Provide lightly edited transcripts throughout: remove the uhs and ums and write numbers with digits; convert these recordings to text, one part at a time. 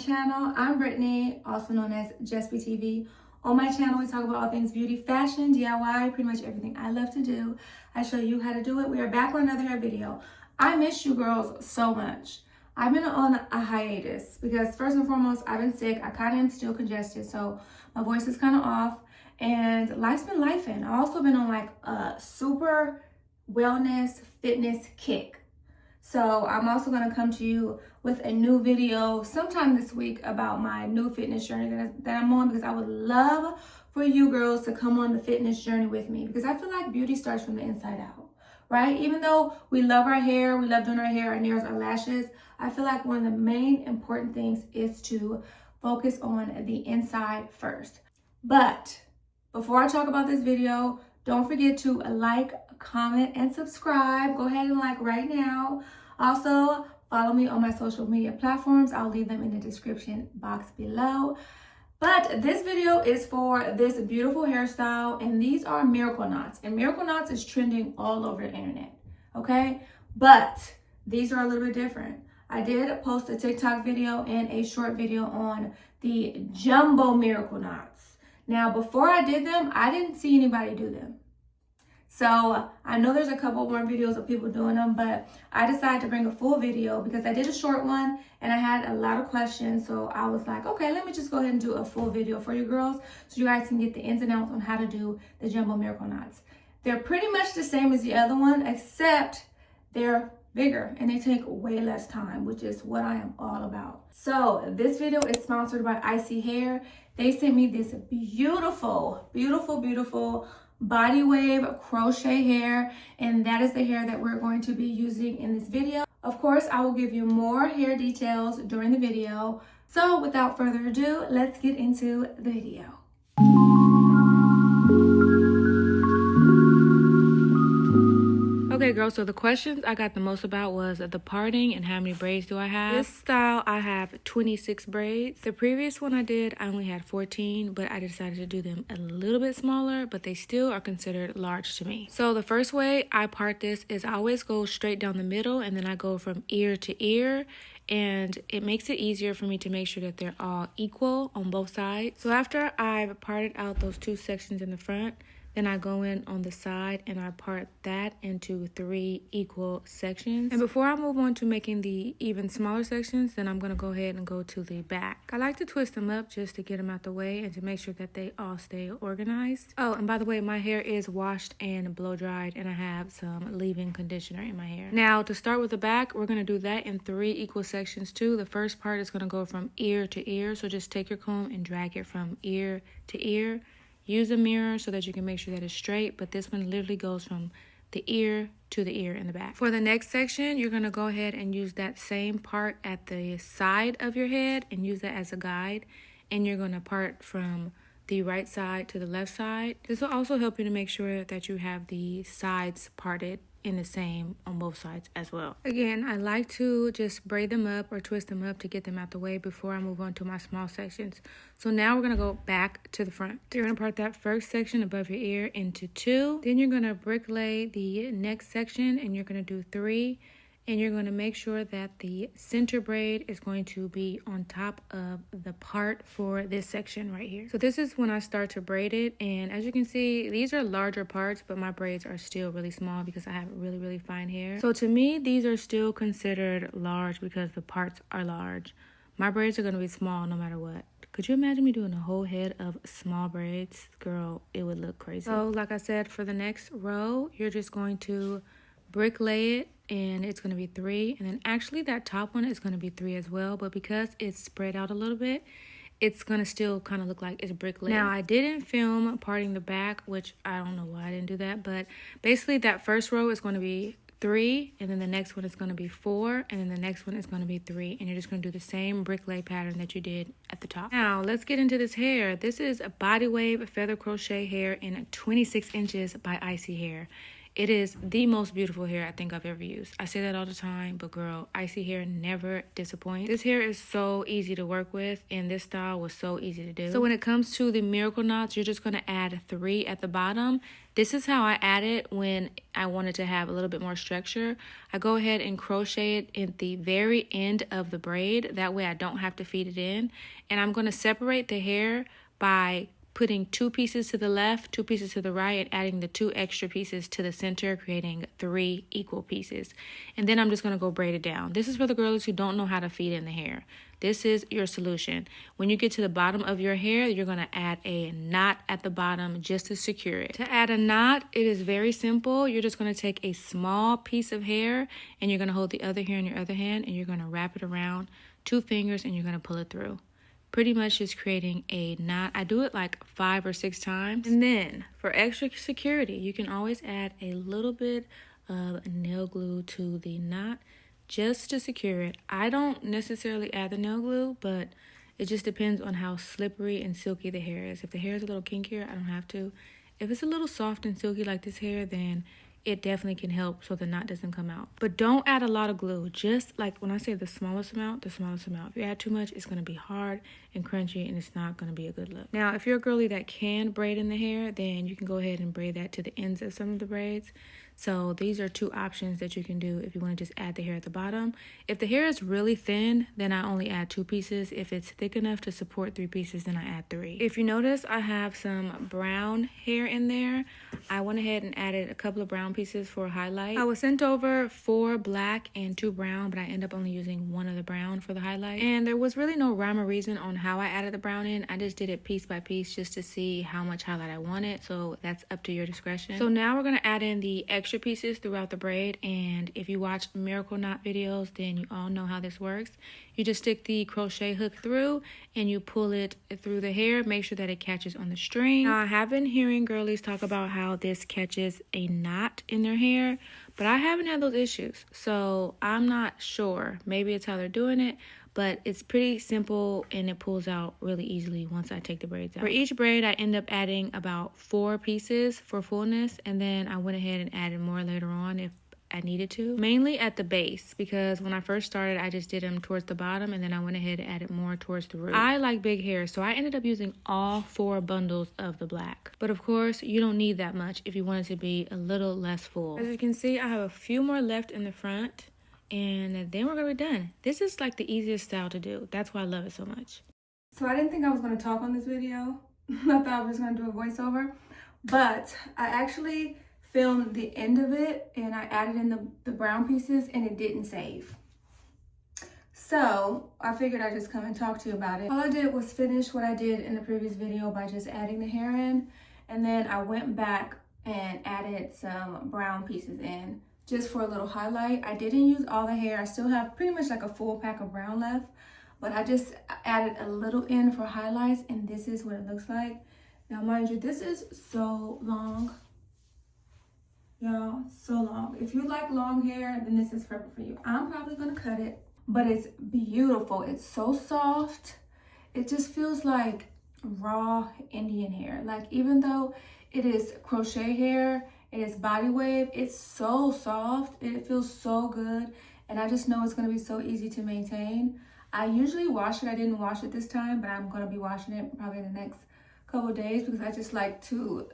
channel. I'm Brittany, also known as Just Be TV. On my channel, we talk about all things beauty, fashion, DIY, pretty much everything I love to do. I show you how to do it. We are back with another hair video. I miss you girls so much. I've been on a hiatus because first and foremost, I've been sick. I kind of am still congested, so my voice is kind of off. And life's been lifing. I've also been on like a super wellness fitness kick. So I'm also going to come to you with a new video sometime this week about my new fitness journey that I'm on, because I would love for you girls to come on the fitness journey with me, because I feel like beauty starts from the inside out, right? Even though we love our hair, we love doing our hair, our nails, our lashes, I feel like one of the main important things is to focus on the inside first. But before I talk about this video, don't forget to like, comment, and subscribe. Go ahead and like right now. Also, follow me on my social media platforms. I'll leave them in the description box below. But this video is for this beautiful hairstyle, and these are miracle knots. And miracle knots is trending all over the internet, okay? But these are a little bit different. I did post a TikTok video and a short video on the jumbo miracle knots. Now, before I did them, I didn't see anybody do them. So I know there's a couple more videos of people doing them, but I decided to bring a full video because I did a short one and I had a lot of questions. So I was like, okay, let me just go ahead and do a full video for you girls so you guys can get the ins and outs on how to do the jumbo miracle knots. They're pretty much the same as the other one, except they're bigger and they take way less time, which is what I am all about. So this video is sponsored by Icy Hair. They sent me this beautiful, beautiful, beautiful body wave crochet hair, and that is the hair that we're going to be using in this video. Of course, I will give you more hair details during the video. So without further ado, let's get into the video. Okay girls, so the questions I got the most about was the parting and how many braids do I have. This style I have 26 braids. The previous one I did, I only had 14, but I decided to do them a little bit smaller, but they still are considered large to me. So the first way I part this is I always go straight down the middle, and then I go from ear to ear, and it makes it easier for me to make sure that they're all equal on both sides. So after I've parted out those two sections in the front, then I go in on the side and I part that into 3 equal sections. And before I move on to making the even smaller sections, then I'm going to go ahead and go to the back. I like to twist them up just to get them out the way and to make sure that they all stay organized. Oh, and by the way, my hair is washed and blow dried, and I have some leave-in conditioner in my hair. Now, to start with the back, we're going to do that in 3 equal sections too. The first part is going to go from ear to ear, so just take your comb and drag it from ear to ear. Use a mirror so that you can make sure that it's straight, but this one literally goes from the ear to the ear in the back. For the next section, you're going to go ahead and use that same part at the side of your head and use that as a guide, and you're going to part from the right side to the left side. This will also help you to make sure that you have the sides parted in the same on both sides as well. Again, I like to just braid them up or twist them up to get them out the way before I move on to my small sections. So now we're going to go back to the front. You're going to part that first section above your ear into 2. Then you're going to bricklay the next section, and you're going to do 3. And you're going to make sure that the center braid is going to be on top of the part for this section right here. So this is when I start to braid it. And as you can see, these are larger parts, but my braids are still really small because I have really, really fine hair. So to me, these are still considered large because the parts are large. My braids are going to be small no matter what. Could you imagine me doing a whole head of small braids? Girl, it would look crazy. So like I said, for the next row, you're just going to bricklay it, and it's going to be 3, and then actually that top one is going to be 3 as well, but because it's spread out a little bit, it's going to still kind of look like it's bricklaid. Now, I didn't film parting the back, which I don't know why I didn't do that, but basically that first row is going to be 3, and then the next one is going to be 4, and then the next one is going to be 3, and you're just going to do the same bricklay pattern that you did at the top. Now, let's get into this hair. This is a body wave feather crochet hair in 26 inches by Icy Hair. It is the most beautiful hair I think I've ever used. I say that all the time, but girl, icy hair never disappoints. This hair is so easy to work with, and this style was so easy to do. So when it comes to the miracle knots, you're just going to add 3 at the bottom. This is how I add it when I wanted to have a little bit more structure. I go ahead and crochet it at the very end of the braid. That way I don't have to feed it in. And I'm going to separate the hair by putting 2 pieces to the left, 2 pieces to the right, and adding the 2 extra pieces to the center, creating 3 equal pieces. And then I'm just going to go braid it down. This is for the girls who don't know how to feed in the hair. This is your solution. When you get to the bottom of your hair, you're going to add a knot at the bottom just to secure it. To add a knot, it is very simple. You're just going to take a small piece of hair, and you're going to hold the other hair in your other hand, and you're going to wrap it around 2 fingers, and you're going to pull it through. Pretty much just creating a knot. I do it like 5 or 6 times. And then for extra security, you can always add a little bit of nail glue to the knot just to secure it. I don't necessarily add the nail glue, but it just depends on how slippery and silky the hair is. If the hair is a little kinkier, I don't have to. If it's a little soft and silky like this hair, then it definitely can help so the knot doesn't come out. But don't add a lot of glue. Just like when I say the smallest amount, the smallest amount. If you add too much, it's going to be hard and crunchy, and it's not going to be a good look. Now, if you're a girly that can braid in the hair, then you can go ahead and braid that to the ends of some of the braids. So these are 2 options that you can do if you want to just add the hair at the bottom. If the hair is really thin, then I only add 2 pieces. If it's thick enough to support 3 pieces, then I add 3. If you notice, I have some brown hair in there. I went ahead and added a couple of brown pieces for a highlight. I was sent over 4 black and 2 brown, but I end up only using 1 of the brown for the highlight. And there was really no rhyme or reason on how I added the brown in. I just did it piece by piece just to see how much highlight I wanted. So that's up to your discretion. So now we're going to add in the extra pieces throughout the braid, and if you watch miracle knot videos, then you all know how this works. You just stick the crochet hook through and you pull it through the hair. Make sure that it catches on the string. Now, I have been hearing girlies talk about how this catches a knot in their hair, but I haven't had those issues, so I'm not sure. Maybe it's how they're doing it, but it's pretty simple and it pulls out really easily once I take the braids out. For each braid, I end up adding about 4 pieces for fullness, and then I went ahead and added more later on if I needed to. Mainly at the base, because when I first started, I just did them towards the bottom, and then I went ahead and added more towards the root. I like big hair, so I ended up using all 4 bundles of the black. But of course, you don't need that much if you want it to be a little less full. As you can see, I have a few more left in the front, and then we're gonna be done. This is like the easiest style to do. That's why I love it so much. So I didn't think I was gonna talk on this video. I thought I was gonna do a voiceover, but I actually filmed the end of it and I added in the brown pieces and it didn't save. So I figured I'd just come and talk to you about it. All I did was finish what I did in the previous video by just adding the hair in, and then I went back and added some brown pieces in just for a little highlight. I didn't use all the hair. I still have pretty much like a full pack of brown left, but I just added a little in for highlights, and this is what it looks like. Now, mind you, this is so long. Y'all, so long. If you like long hair, then this is perfect for you. I'm probably gonna cut it, but it's beautiful. It's so soft. It just feels like raw Indian hair. Like, even though it is crochet hair, it is body wave, it's so soft. It feels so good, and I just know it's gonna be so easy to maintain. I usually wash it. I didn't wash it this time, but I'm gonna be washing it probably in the next couple of days, because I just like to,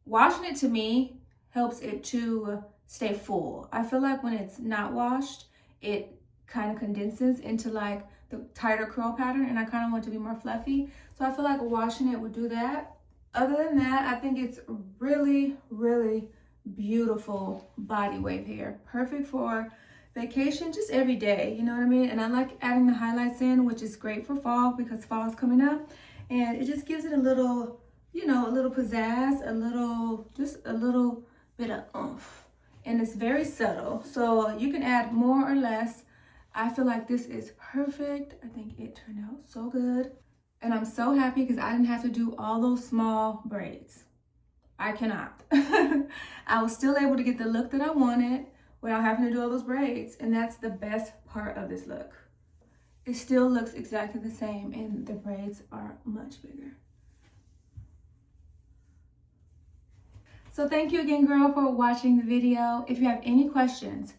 washing it to me helps it to stay full. I feel like when it's not washed, it kind of condenses into like the tighter curl pattern, and I kind of want it to be more fluffy. So I feel like washing it would do that. Other than that, I think it's really, really beautiful body wave hair. Perfect for vacation, just every day, you know what I mean? And I like adding the highlights in, which is great for fall because fall is coming up, and it just gives it a little, you know, a little pizzazz, just a little bit of oomph. And it's very subtle, so you can add more or less. I feel like this is perfect. I think it turned out so good. And I'm so happy because I didn't have to do all those small braids. I cannot. I was still able to get the look that I wanted without having to do all those braids. And that's the best part of this look. It still looks exactly the same, and the braids are much bigger. So thank you again, girl, for watching the video. If you have any questions,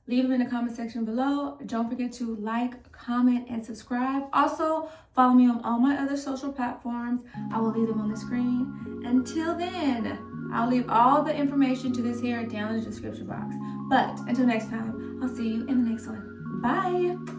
leave them in the comment section below. Don't forget to like, comment, and subscribe. Also, follow me on all my other social platforms. I will leave them on the screen. Until then, I'll leave all the information to this hair down in the description box. But until next time, I'll see you in the next one. Bye.